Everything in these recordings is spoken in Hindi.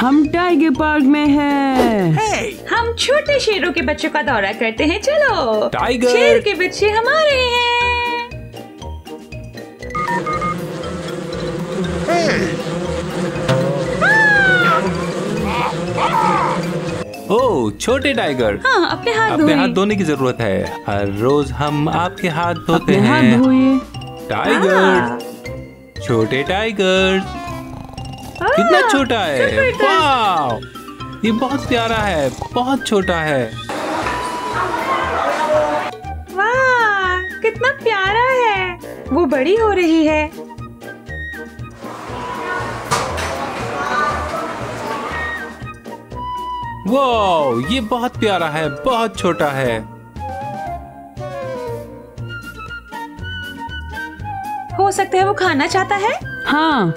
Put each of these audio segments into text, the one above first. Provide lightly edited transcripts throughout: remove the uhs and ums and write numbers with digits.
हम टाइगर पार्क में हैं। हम छोटे शेरों के बच्चों का दौरा करते हैं। चलो टाइगर, शेर के बच्चे हमारे हैं। ओह छोटे टाइगर, हाँ, अपने हाथ धोने की जरूरत है। हर रोज हम आपके हाथ धोते हैं। हाथ धोइए। टाइगर, छोटे टाइगर, कितना छोटा है। वाह, ये बहुत प्यारा है, बहुत छोटा है। वाह, कितना प्यारा है। वो बड़ी हो रही है। वाह, ये बहुत प्यारा है, बहुत छोटा है। हो सकता है वो खाना चाहता है। हाँ।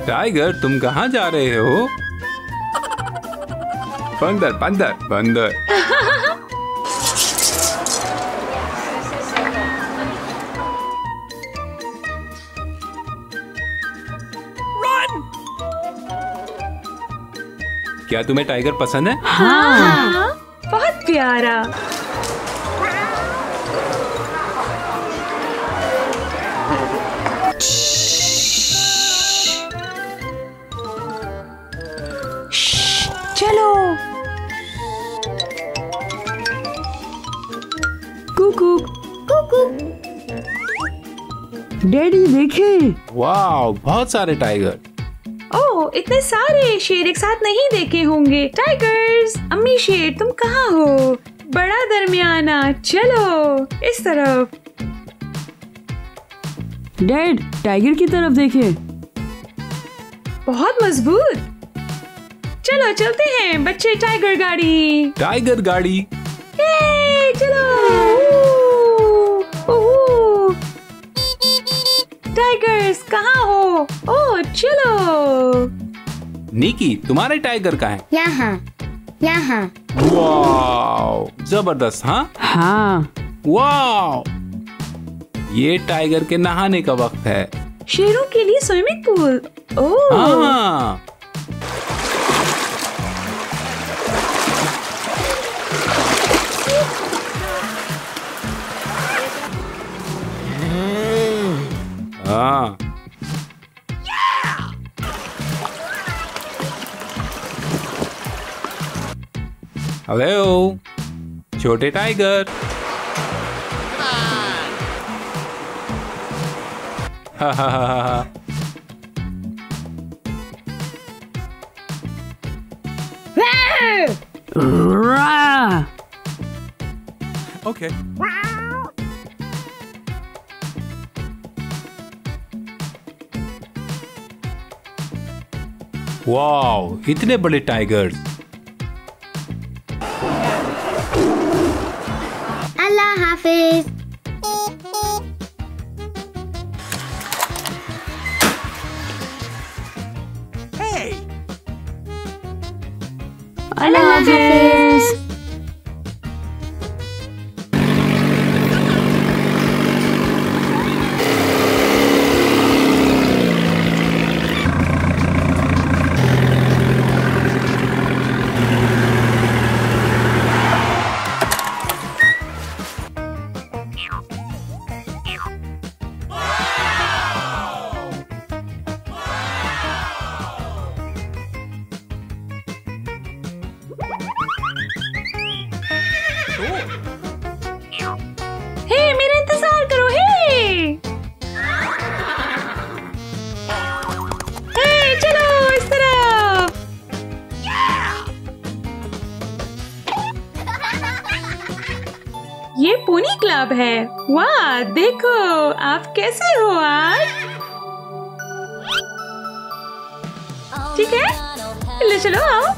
टाइगर, तुम कहाँ जा रहे हो? बंदर बंदर बंदर। क्या तुम्हें टाइगर पसंद है? हाँ, बहुत प्यारा। चलो। कुकू कुकू। डैडी देखे। वाह, बहुत सारे टाइगर। ओह, इतने सारे शेर एक साथ नहीं देखे होंगे। टाइगर्स, अम्मी शेर तुम कहाँ हो? बड़ा दरमियाना, चलो इस तरफ। डैड, टाइगर की तरफ देखे। बहुत मजबूत। चलो चलते हैं बच्चे, टाइगर गाड़ी। टाइगर गाड़ी। ये, चलो। टाइगर्स कहाँ हो? ओह चलो। निकी, तुम्हारे टाइगर कहाँ है? यहाँ यहाँ। वाह, जबरदस्त। हाँ हाँ। वाह, ये टाइगर के नहाने का वक्त है। शेरों के लिए स्विमिंग पूल। ओह हाँ। हाँ। हेलो छोटे टाइगर। हा हा हा हा। ओके। वाओ, इतने बड़े टाइगर्स। अल्लाह हाफिज। अल्लाह हाफिज। हे, मेरा इंतजार करो। हे चलो इस तरफ। ये पोनी क्लब है। वाह, देखो आप कैसे हो आज। ठीक है, ले चलो आओ।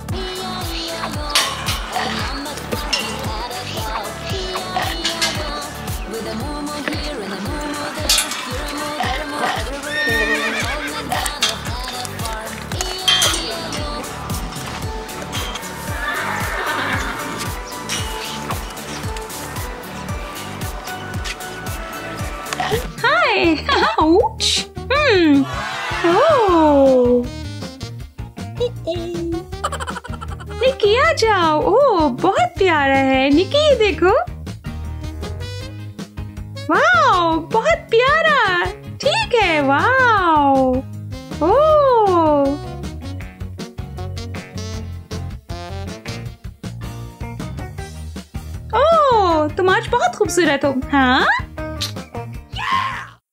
हाय। Ouch. Oh. निकी आ जाओ। ओह बहुत प्यारा है निकी, ये देखो। वाओ बहुत प्यारा। ठीक है, वाओ। ओह ओह तुम आज बहुत खूबसूरत हो। हाँ